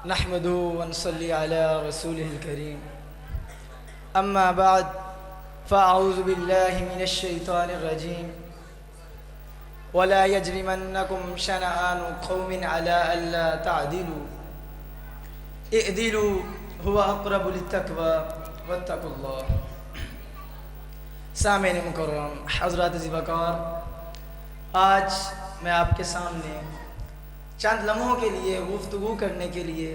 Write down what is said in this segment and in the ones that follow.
نحمده ونصلي على رسوله الكريم أما بعد فأعوذ بالله من الشيطان الرجيم ولا يجرمنكم شنآن قوم على ألا تعدلوا اعدلوا هو أقرب للتقوى واتقوا الله. سامعین مکرم، حضرات ذوالوقار، آج میں آپ کے سامنے چند لمحوں کے لیے گفتگو کرنے کے لیے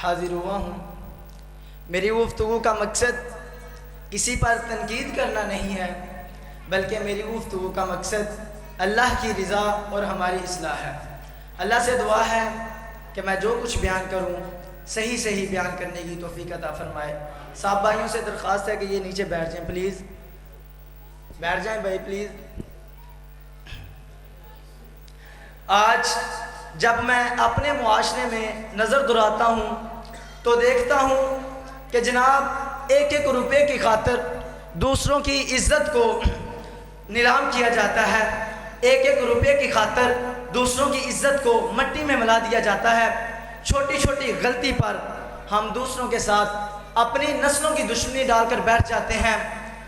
حاضر ہوا ہوں. میری گفتگو کا مقصد کسی پر تنقید کرنا نہیں ہے، بلکہ میری گفتگو کا مقصد اللہ کی رضا اور ہماری اصلاح ہے. اللہ سے دعا ہے کہ میں جو کچھ بیان کروں صحیح بیان کرنے کی توفیق عطا فرمائے. صاحب بھائیوں سے درخواست ہے کہ یہ نیچے بیٹھ جائیں پلیز، بیٹھ جائیں بھائی پلیز. آج جب میں اپنے معاشرے میں نظر دراتا ہوں تو دیکھتا ہوں کہ جناب ایک ایک روپے کی خاطر دوسروں کی عزت کو نیلام کیا جاتا ہے، ایک ایک روپے کی خاطر دوسروں کی عزت کو مٹی میں ملا دیا جاتا ہے. چھوٹی چھوٹی غلطی پر ہم دوسروں کے ساتھ اپنی نسلوں کی دشمنی ڈال کر بیٹھ جاتے ہیں.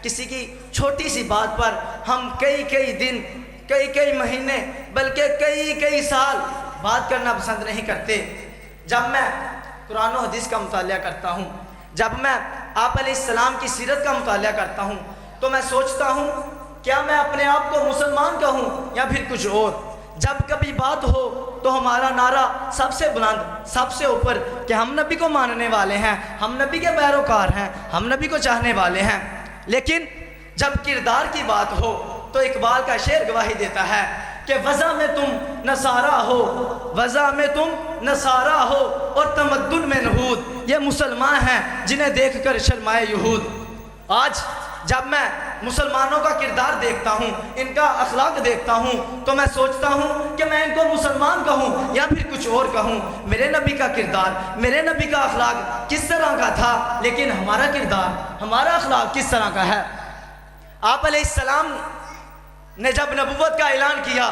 کسی کی چھوٹی سی بات پر ہم کئی دن، کئی مہینے، بلکہ کئی سال بات کرنا پسند نہیں کرتے. جب میں قرآن و حدیث کا مطالعہ کرتا ہوں، جب میں آپ علیہ السلام کی سیرت کا مطالعہ کرتا ہوں تو میں سوچتا ہوں کیا میں اپنے آپ کو مسلمان کہوں یا پھر کچھ اور. جب کبھی بات ہو تو ہمارا نعرہ سب سے بلند، سب سے اوپر کہ ہم نبی کو ماننے والے ہیں، ہم نبی کے پیروکار ہیں، ہم نبی کو چاہنے والے ہیں. لیکن جب کردار کی بات ہو تو اقبال کا شعر گواہی دیتا ہے کہ وضع میں تم نصارہ ہو، وضع میں تم نصارہ ہو اور تمدن میں نہود، یہ مسلمان ہیں جنہیں دیکھ کر شرمائے یہود. آج جب میں مسلمانوں کا کردار دیکھتا ہوں، ان کا اخلاق دیکھتا ہوں تو میں سوچتا ہوں کہ میں ان کو مسلمان کہوں یا پھر کچھ اور کہوں. میرے نبی کا کردار، میرے نبی کا اخلاق کس طرح کا تھا، لیکن ہمارا کردار، ہمارا اخلاق کس طرح کا ہے. آپ علیہ السلام نے جب نبوت کا اعلان کیا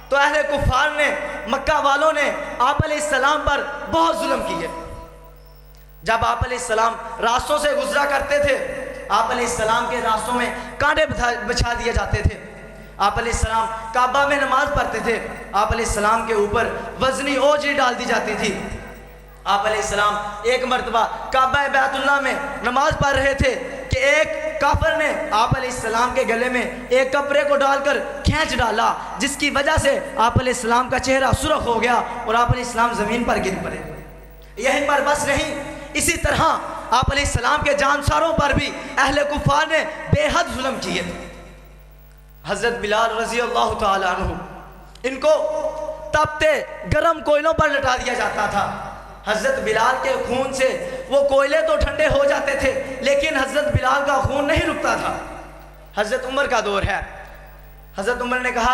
تو اہل کفار نے، مکہ والوں نے آپ علیہ السلام پر بہت ظلم کیے. جب آپ علیہ السلام راستوں سے گزرا کرتے تھے، آپ علیہ السلام کے راستوں میں کانٹے بچھا دیے جاتے تھے. آپ علیہ السلام کعبہ میں نماز پڑھتے تھے، آپ علیہ السلام کے اوپر وزنی اوجری ڈال دی جاتی تھی. آپ علیہ السلام ایک مرتبہ کعبہ بیت اللہ میں نماز پڑھ رہے تھے کہ ایک کافر نے آپ علیہ السلام کے گلے میں ایک کپڑے کو ڈال کر کھینچ ڈالا، جس کی وجہ سے آپ علیہ السلام کا چہرہ سرخ ہو گیا اور آپ علیہ السلام زمین پر گر پڑے. یہیں پر بس نہیں، اسی طرح آپ علیہ السلام کے جانساروں پر بھی اہل کفار نے بے حد ظلم کیے. حضرت بلال رضی اللہ تعالی عنہ، ان کو تپتے گرم کوئلوں پر لٹا دیا جاتا تھا. حضرت بلال کے خون سے وہ کوئلے تو ٹھنڈے ہو جاتے تھے لیکن حضرت بلال کا خون نہیں رکتا تھا. حضرت عمر کا دور ہے. حضرت عمر نے کہا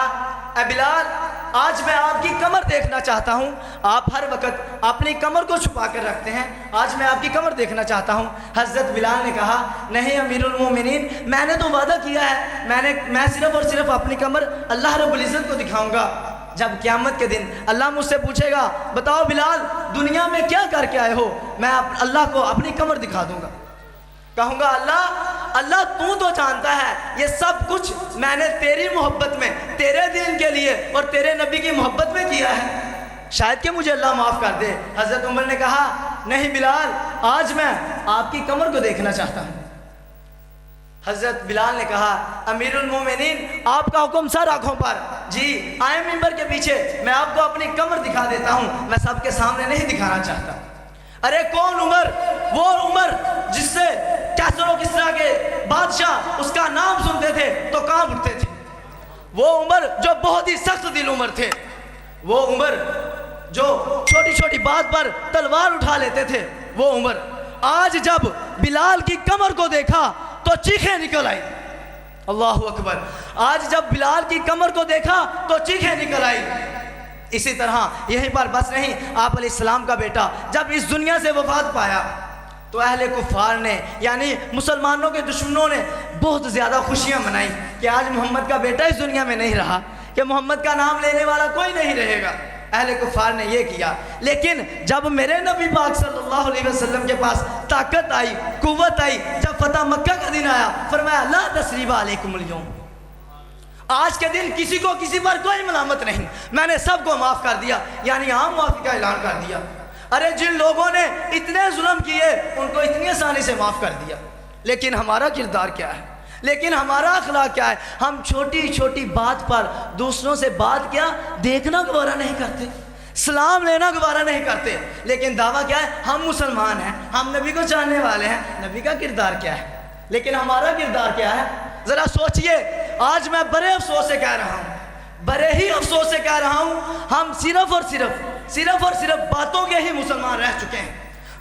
اے بلال، آج میں آپ کی کمر دیکھنا چاہتا ہوں. آپ ہر وقت اپنی کمر کو چھپا کر رکھتے ہیں، آج میں آپ کی کمر دیکھنا چاہتا ہوں. حضرت بلال نے کہا نہیں امیر المومنین، میں نے تو وعدہ کیا ہے، میں صرف اور صرف اپنی کمر اللہ رب العزت کو دکھاؤں گا. جب قیامت کے دن اللہ مجھ سے پوچھے گا بتاؤ بلال دنیا میں کیا کر کے آئے ہو، میں اللہ کو اپنی کمر دکھا دوں گا. کہوں گا اللہ تو جانتا ہے یہ سب کچھ میں نے تیری محبت میں، تیرے دین کے لیے اور تیرے نبی کی محبت میں کیا ہے، شاید کہ مجھے اللہ معاف کر دے. حضرت عمر نے کہا نہیں بلال، آج میں آپ کی کمر کو دیکھنا چاہتا ہوں. حضرت بلال نے کہا امیر المومنین، آپ کا حکم سر آنکھوں پر. جی آئے ممبر کے پیچھے، میں آپ کو اپنی کمر دکھا دیتا ہوں، میں سب کے سامنے نہیں دکھانا چاہتا. ارے کون عمر؟ وہ عمر جس سے کیسر و کسریٰ کے بادشاہ اس کا نام سنتے تھے تو کانپ اٹھتے تھے. وہ عمر جو بہت ہی سخت دل عمر تھے، وہ عمر جو چھوٹی چھوٹی بات پر تلوار اٹھا لیتے تھے، وہ عمر آج جب بلال کی کمر کو دیکھا تو چیخیں نکل آئی. اللہ اکبر. آج جب بلال کی کمر کو دیکھا تو چیخیں نکل آئی. اسی طرح یہیں پر بس نہیں، آپ علیہ السلام کا بیٹا جب اس دنیا سے وفات پایا تو اہل کفار نے، یعنی مسلمانوں کے دشمنوں نے بہت زیادہ خوشیاں منائی کہ آج محمد کا بیٹا اس دنیا میں نہیں رہا، کہ محمد کا نام لینے والا کوئی نہیں رہے گا. اہل کفار نے یہ کیا، لیکن جب میرے نبی پاک صلی اللہ علیہ وسلم کے پاس طاقت آئی، قوت آئی، جب فتح مکہ کا دن آیا، فرمایا لا تثریب علیکم اليوم، آج کے دن کسی کو کسی پر کوئی ملامت نہیں، میں نے سب کو معاف کر دیا، یعنی عام معافی کا اعلان کر دیا۔ ارے جن لوگوں نے اتنے ظلم کیے ان کو اتنی آسانی سے معاف کر دیا، لیکن ہمارا کردار کیا ہے، لیکن ہمارا اخلاق کیا ہے؟ ہم چھوٹی چھوٹی بات پر دوسروں سے بات کیا دیکھنا گوارا نہیں کرتے، سلام لینا گوارا نہیں کرتے، لیکن دعویٰ کیا ہے؟ ہم مسلمان ہیں، ہم نبی کو چاہنے والے ہیں۔ نبی کا کردار کیا ہے، لیکن ہمارا کردار کیا ہے؟ ذرا سوچئے۔ آج میں بڑے افسوس سے کہہ رہا ہوں، بڑے ہی افسوس سے کہہ رہا ہوں، ہم صرف اور صرف باتوں کے ہی مسلمان رہ چکے ہیں۔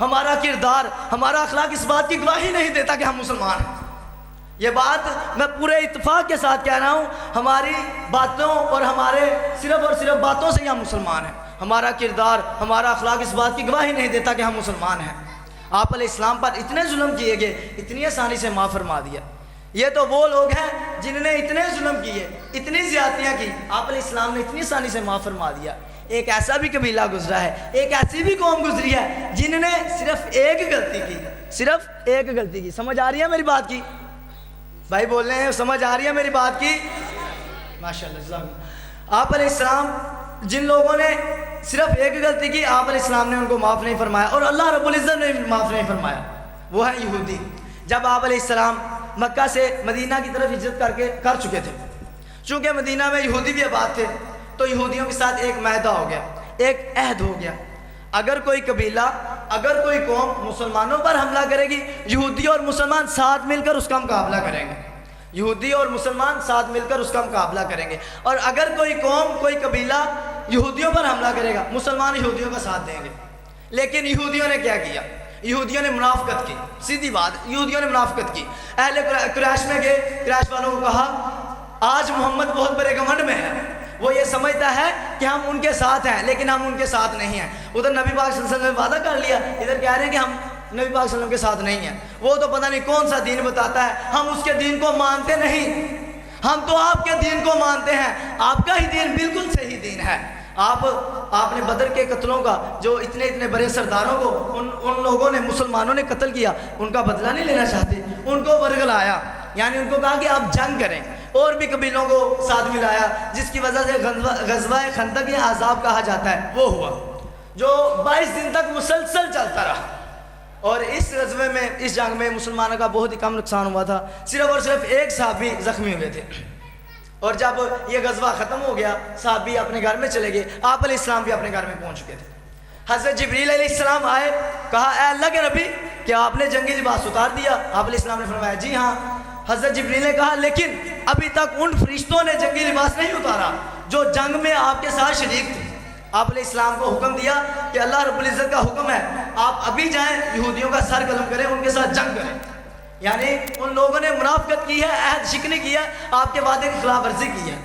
ہمارا کردار، ہمارا اخلاق اس بات کی گواہی نہیں دیتا کہ ہم مسلمان ہیں۔ یہ بات میں پورے اتفاق کے ساتھ کہہ رہا ہوں، ہماری باتوں اور ہمارے صرف باتوں سے ہی ہم مسلمان ہیں۔ ہمارا کردار، ہمارا اخلاق اس بات کی گواہی نہیں دیتا کہ ہم مسلمان ہیں۔ آپ علیہ السلام پر اتنے ظلم کیے گئے، اتنی آسانی سے معاف فرما دیا۔ یہ تو وہ لوگ ہیں جنہوں نے اتنے ظلم کیے، اتنی زیادتیاں کی، آپ علیہ السلام نے اتنی آسانی سے معاف فرما دیا۔ ایک ایسا بھی قبیلہ گزرا ہے، ایک ایسی بھی قوم گزری ہے جنہوں نے صرف ایک غلطی کی۔ سمجھ آ رہی ہے میری بات کی؟ بھائی بول رہے ہیں سمجھ آ رہی ہے میری بات کی؟ ماشاءاللہ جزاک اللہ۔ آپ علیہ السلام جن لوگوں نے صرف ایک غلطی کی، آپ علیہ السلام نے ان کو معاف نہیں فرمایا، اور اللہ رب العزت نے معاف نہیں فرمایا، وہ ہے یہودی۔ جب آپ علیہ السلام مکہ سے مدینہ کی طرف ہجرت کر چکے تھے، چونکہ مدینہ میں یہودی بھی آباد تھے، تو یہودیوں کے ساتھ ایک معاہدہ ہو گیا، ایک عہد ہو گیا، اگر کوئی قبیلہ، اگر کوئی قوم مسلمانوں پر حملہ کرے گی، یہودی اور مسلمان ساتھ مل کر اس کا مقابلہ کریں گے، یہودی اور مسلمان ساتھ مل کر اس کا مقابلہ کریں گے۔ اور اگر کوئی قوم، کوئی قبیلہ یہودیوں پر حملہ کرے گا، مسلمان یہودیوں کا ساتھ دیں گے۔ لیکن یہودیوں نے کیا کیا؟ یہودیوں نے منافقت کی، سیدھی بات، یہودیوں نے منافقت کی۔ اہل قریش میں گئے، قریش والوں کو کہا آج محمد بہت بڑے گھمنڈ میں ہے، وہ یہ سمجھتا ہے کہ ہم ان کے ساتھ ہیں، لیکن ہم ان کے ساتھ نہیں ہیں۔ ادھر نبی پاک صلی اللہ علیہ وسلم نے وعدہ کر لیا، ادھر کہہ رہے ہیں کہ ہم نبی پاک صلی اللہ علیہ وسلم کے ساتھ نہیں ہیں۔ وہ تو پتہ نہیں کون سا دین بتاتا ہے، ہم اس کے دین کو مانتے نہیں، ہم تو آپ کے دین کو مانتے ہیں، آپ کا ہی دین بالکل صحیح دین ہے۔ آپ نے بدر کے قتلوں کا، جو اتنے بڑے سرداروں کو ان لوگوں نے، مسلمانوں نے قتل کیا، ان کا بدلہ نہیں لینا چاہتے، ان کو ورگلایا، یعنی ان کو کہا کہ آپ جنگ کریں، اور بھی قبیلوں کو ساتھ ملایا، جس کی وجہ سے غزوہ خندق یا احزاب کہا جاتا ہے، وہ ہوا، جو 22 دن تک مسلسل چلتا رہا۔ اور اس غزوے میں، اس جنگ میں مسلمانوں کا بہت ہی کم نقصان ہوا تھا، صرف اور صرف ایک صحابی زخمی ہوئے تھے۔ اور جب یہ غزوہ ختم ہو گیا، صحابی اپنے گھر میں چلے گئے، آپ علیہ السلام بھی اپنے گھر میں پہنچ چکے تھے۔ حضرت جبریل علیہ السلام آئے، کہا اے اللہ کے نبی، کیا آپ نے جنگی لباس اتار دیا؟ آپ علیہ السلام نے فرمایا جی ہاں۔ حضرت جبریل نے کہا لیکن ابھی تک ان فرشتوں نے جنگی لباس نہیں اتارا جو جنگ میں آپ کے ساتھ شریک تھے۔ آپ علیہ السلام کو حکم دیا کہ اللہ رب العزت کا حکم ہے، آپ ابھی جائیں، یہودیوں کا سر قلم کریں، ان کے ساتھ جنگ کریں۔ یعنی ان لوگوں نے منافقت کی ہے، عہد شکنی کی ہے، آپ کے وعدے کی خلاف ورزی کی ہے،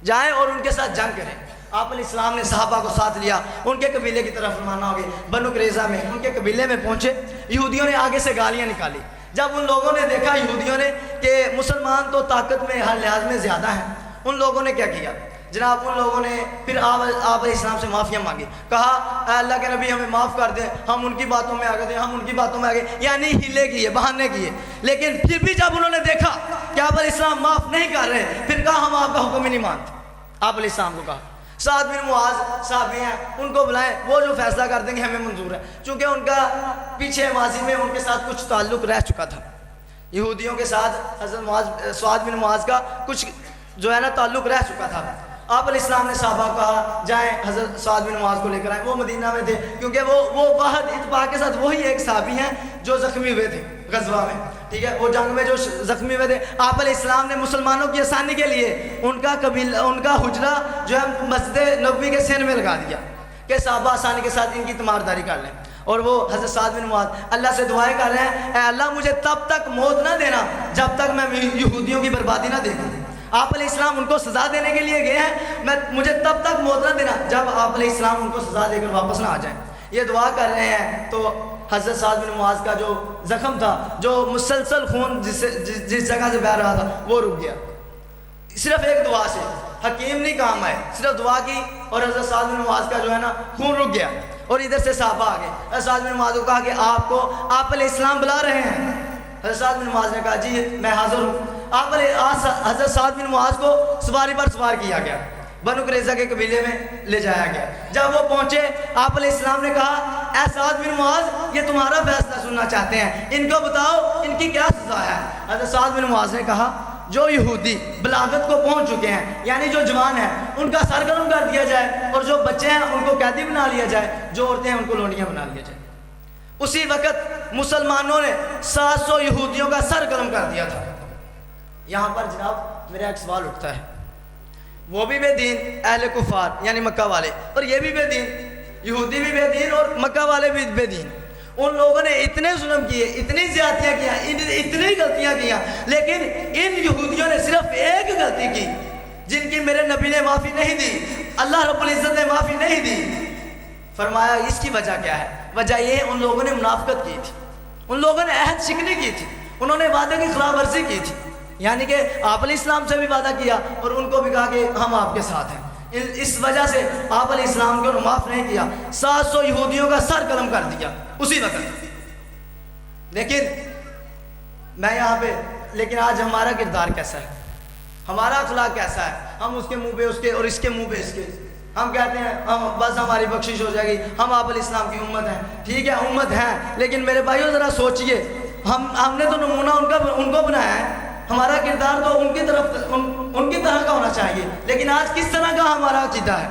جائیں اور ان کے ساتھ جنگ کریں۔ آپ علیہ السلام نے صحابہ کو ساتھ لیا، ان کے قبیلے کی طرف روانہ ہو گئے، بنو قریظہ میں ان کے قبیلے میں پہنچے۔ یہودیوں نے آگے سے گالیاں نکالی۔ جب ان لوگوں نے دیکھا، یہودیوں نے، کہ مسلمان تو طاقت میں ہر لحاظ میں زیادہ ہیں، ان لوگوں نے کیا کیا جناب؟ ان لوگوں نے پھر آپ علیہ السلام سے معافیاں مانگی، کہا اے اللہ کے نبی ہمیں معاف کر دیں، ہم ان کی باتوں میں آ گئے تھے، ہم ان کی باتوں میں آ گئے، یعنی ہیلے کیے، بہانے کیے۔ لیکن پھر بھی جب انہوں نے دیکھا کہ آپ علیہ السلام معاف نہیں کر رہے، پھر کہا ہم آپ کا حکم ہی نہیں مانتے۔ آپ علیہ السلام کو کہا سعد بن معاذ صحابی ہیں، ان کو بلائیں، وہ جو فیصلہ کر دیں گے ہمیں منظور ہے، چونکہ ان کا پیچھے ماضی میں ان کے ساتھ کچھ تعلق رہ چکا تھا، یہودیوں کے ساتھ حضرت سعد بن معاذ کا کچھ جو ہے نا تعلق رہ چکا تھا۔ آپ علیہ السلام نے صحابہ کو کہا جائیں حضرت سعد بن معاذ کو لے کر آئیں، وہ مدینہ میں تھے، کیونکہ وہ واحد اتفاق کے ساتھ وہی ایک صحابی ہیں جو زخمی ہوئے تھے غزوہ میں، ٹھیک ہے، وہ جنگ میں جو زخمی ہوئے تھے۔ آپ علیہ السلام نے مسلمانوں کی آسانی کے لیے ان کا حجرہ جو ہے مسجد نبوی کے سین میں لگا دیا کہ صحابہ آسانی کے ساتھ ان کی تیمارداری کر لیں۔ اور وہ حضرت سعد بن معاذ اللہ سے دعائیں کر رہے ہیں، اے اللہ مجھے تب تک موت نہ دینا جب تک میں یہودیوں کی بربادی نہ دیکھوں۔ آپ علیہ السلام ان کو سزا دینے کے لیے گئے ہیں، مجھے تب تک موت نہ دینا جب آپ علیہ السلام ان کو سزا دے کر واپس نہ آ جائیں۔ یہ دعا کر رہے ہیں تو حضرت سعد بن معاذ کا جو زخم تھا، جو مسلسل خون جس جگہ سے بہہ رہا تھا، وہ رک گیا، صرف ایک دعا سے۔ حکیم نہیں کام آئے، صرف دعا کی اور حضرت سعد بن معاذ کا جو ہے نا خون رک گیا اور ادھر سے صحابہ آ گئے. حضرت سعد بن معاذ کو کہا کہ آپ کو آپ علیہ السلام بلا رہے ہیں. حضرت سعد بن معاذ نے کہا جی میں حاضر ہوں. حضرت سعد بن معاذ کو سواری پر سوار کیا گیا, بنو قریظہ کے قبیلے میں لے جایا گیا. جب وہ پہنچے آپ علیہ السلام نے کہا اے سعد بن معاذ یہ تمہارا فیصلہ سننا چاہتے ہیں, ان کو بتاؤ ان کی کیا سزا ہے. حضرت سعد بن معاذ نے کہا جو یہودی بلاغت کو پہنچ چکے ہیں یعنی جو جوان ہیں ان کا سرگرم کر دیا جائے, اور جو بچے ہیں ان کو قیدی بنا لیا جائے, جو عورتیں ہیں ان کو لونڈیاں بنا لیا جائے. اسی وقت مسلمانوں نے 700 یہودیوں کا سرگرم کر دیا تھا. یہاں پر جناب میرا ایک سوال اٹھتا ہے, وہ بھی بے دین اہل کفار یعنی مکہ والے, اور یہ بھی بے دین, یہودی بھی بے دین اور مکہ والے بھی بے دین. ان لوگوں نے اتنے ظلم کیے, اتنی زیادتیاں کیا, اتنی غلطیاں کیا, لیکن ان یہودیوں نے صرف ایک غلطی کی جن کی میرے نبی نے معافی نہیں دی, اللہ رب العزت نے معافی نہیں دی. فرمایا اس کی وجہ کیا ہے؟ وجہ یہ ان لوگوں نے منافقت کی تھی, ان لوگوں نے عہد شکنی کی تھی, انہوں نے وعدے کی خلاف ورزی کی تھی. یعنی کہ آپ علیہ السلام سے بھی وعدہ کیا اور ان کو بھی کہا کہ ہم آپ کے ساتھ ہیں. اس وجہ سے آپ علیہ السلام کو معاف نہیں کیا, 700 یہودیوں کا سر قلم کر دیا اسی وقت. لیکن میں یہاں پہ, لیکن آج ہمارا کردار کیسا ہے, ہمارا اخلاق کیسا ہے؟ ہم اس کے منہ پہ اس کے اور اس کے منہ پہ اس کے, ہم کہتے ہیں ہم بس ہماری بخشش ہو جائے گی, ہم آپ علیہ السلام کی امت ہیں. ٹھیک ہے امت ہیں, لیکن میرے بھائیوں ذرا سوچئے, ہم نے تو نمونہ ان کو بنایا ہے, ہمارا کردار تو ان کی طرح کا ہونا چاہیے. لیکن آج کس طرح کا ہمارا عقیدہ ہے,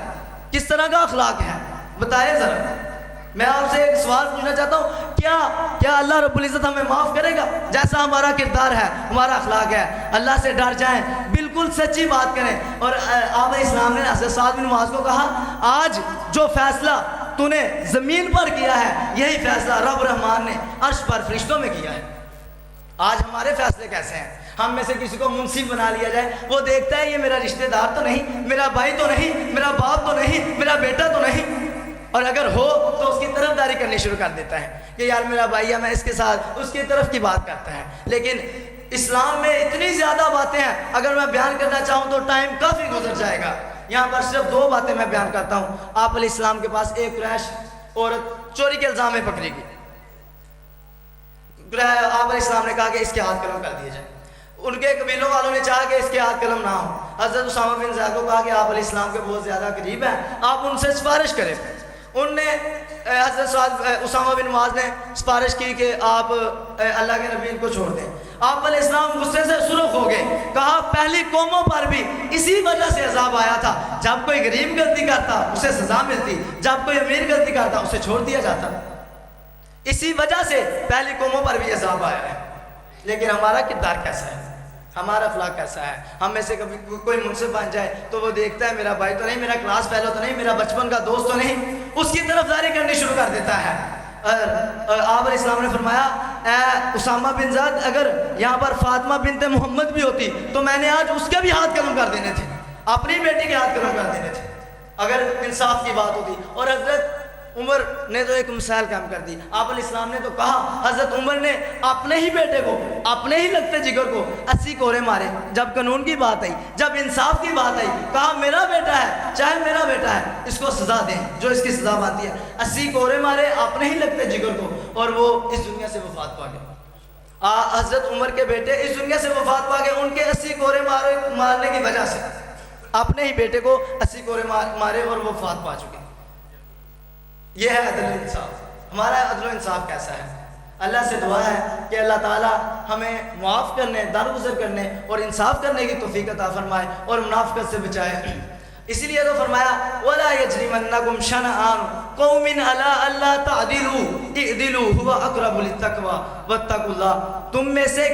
کس طرح کا اخلاق ہے, بتائیں ذرا. میں آپ سے ایک سوال پوچھنا چاہتا ہوں, کیا اللہ رب العزت ہمیں معاف کرے گا جیسا ہمارا کردار ہے, ہمارا اخلاق ہے؟ اللہ سے ڈر جائیں, بالکل سچی بات کریں. اور آپ علیہ السلام نے حضرت سعد بن معاذ کو کہا آج جو فیصلہ تو نے زمین پر کیا ہے یہی فیصلہ رب رحمان نے عرش پر فرشتوں میں کیا ہے. آج ہمارے فیصلے کیسے ہیں؟ ہم میں سے کسی کو منصف بنا لیا جائے, وہ دیکھتا ہے یہ میرا رشتہ دار تو نہیں, میرا بھائی تو نہیں, میرا باپ تو نہیں, میرا بیٹا تو نہیں, اور اگر ہو تو اس کی طرفداری کرنی شروع کر دیتا ہے کہ یار میرا بھائی ہے, میں اس کے ساتھ, اس کی طرف کی بات کرتا ہے. لیکن اسلام میں اتنی زیادہ باتیں ہیں, اگر میں بیان کرنا چاہوں تو ٹائم کافی گزر جائے گا. یہاں پر صرف 2 باتیں میں بیان کرتا ہوں. آپ علیہ السلام کے پاس ایک قریش عورت چوری کے الزام میں پکڑی گئی. آپ علیہ السلام نے کہا کہ اس کے ہاتھ قلم کر دیے جائے. ان کے قبیلوں والوں نے چاہا کہ اس کے ہاتھ قلم نہ ہو. حضرت اسامہ بن زید کو کہا کہ آپ علیہ السلام کے بہت زیادہ قریب ہیں, آپ ان سے سفارش کریں. ان نے حضرت اسامہ بن معاذ نے سفارش کی کہ آپ اللہ کے نبی کو چھوڑ دیں. آپ علیہ السلام غصے سے سرخ ہو گئے, کہا پہلی قوموں پر بھی اسی وجہ سے عذاب آیا تھا, جب کوئی غریب غلطی کرتا اسے سزا ملتی, جب کوئی امیر غلطی کرتا اسے چھوڑ دیا جاتا. اسی وجہ سے پہلی قوموں پر بھی عذاب آیا ہے. لیکن ہمارا کردار کیسا ہے, ہمارا اخلاق کیسا ہے؟ ہم میں سے کبھی کوئی منصف بن جائے تو وہ دیکھتا ہے میرا بھائی تو نہیں, میرا کلاس فیلو تو نہیں, میرا بچپن کا دوست تو نہیں, اس کی طرفداری کرنی شروع کر دیتا ہے. آپ علیہ السلام نے فرمایا اے اسامہ بن زید, اگر یہاں پر فاطمہ بنت محمد بھی ہوتی تو میں نے آج اس کے بھی ہاتھ قلم کر دینے تھے, اپنی بیٹی کے ہاتھ قلم کر دینے تھے اگر انصاف کی بات ہوتی. اور حضرت عمر نے تو ایک مثال قائم کر دی. آپ علیہ السلام نے تو کہا, حضرت عمر نے اپنے ہی بیٹے کو, اپنے ہی لگتے جگر کو 80 کوڑے مارے. جب قانون کی بات آئی, جب انصاف کی بات آئی, کہا میرا بیٹا ہے, چاہے میرا بیٹا ہے, اس کو سزا دیں جو اس کی سزا بنتی ہے. 80 کوڑے مارے اپنے ہی لگتے جگر کو, اور وہ اس دنیا سے وفات پا گئے. حضرت عمر کے بیٹے اس دنیا سے وفات پا گئے ان کے 80 کوڑے مارنے کی وجہ سے. اپنے ہی بیٹے کو 80 کوڑے مارے اور وہ وفات پا چکے. یہ ہے عدل و انصاف. ہمارا عدل و انصاف کیسا ہے؟ اللہ سے دعا ہے کہ اللہ تعالیٰ ہمیں معاف کرنے, درگزر کرنے اور انصاف کرنے کی توفیق عطا فرمائے اور منافقت سے بچائے. اسی لیے تو فرمایا وَلَا يَجْرِمَنَّكُمْ شَنَآنُ قَوْمٍ عَلَىٰ أَلَّا تَعْدِلُوا اِعْدِلُوا هُوَ أَقْرَبُ لِلتَّقْوَىٰ وَاتَّقُوا اللَّهَ. تم میں سے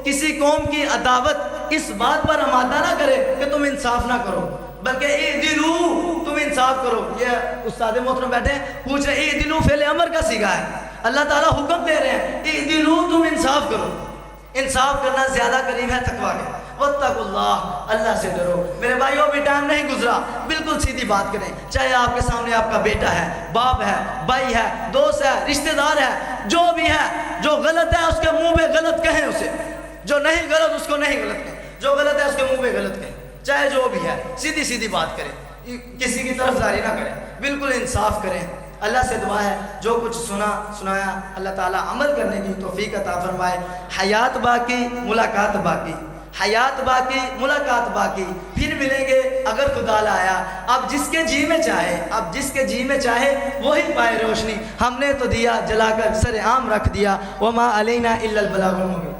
کسی قوم کی عداوت اس بات پر آمادہ نہ کرے کہ تم انصاف نہ کرو, بلکہ اعدلوا, تم انصاف کرو. یہ استاد محترم بیٹھے پوچھ رہے اعدلوا فعل امر کا صیغہ ہے. اللہ تعالیٰ حکم دے رہے ہیں اعدلوا, تم انصاف کرو. انصاف کرنا زیادہ قریب ہے تقویٰ کے. واتقوا اللہ, اللہ سے ڈرو. میرے بھائیو ابھی ٹائم نہیں گزرا, بالکل سیدھی بات کریں. چاہے آپ کے سامنے آپ کا بیٹا ہے, باپ ہے, بھائی ہے, دوست ہے, رشتہ دار ہے, جو بھی ہے, جو غلط ہے اس کے منہ پہ غلط کہیں اسے, جو نہیں غلط اس کو نہیں غلط کہیں, جو غلط ہے اس کے منہ پہ غلط کہیں, چاہے جو بھی ہے, سیدھی سیدھی بات کریں. کسی کی طرف زاری نہ کریں، بالکل انصاف کریں۔ اللہ سے دعا ہے جو کچھ سنایا اللہ تعالیٰ عمل کرنے کی توفیق عطا فرمائے۔ حیات باقی، ملاقات باقی، حیات باقی، ملاقات باقی، پھر ملیں گے اگر خدا لایا۔ اب جس کے جی میں چاہے وہی پائے روشنی، ہم نے تو دیا جلا کر سر عام رکھ دیا، وما علینا الا البلاغ المبین۔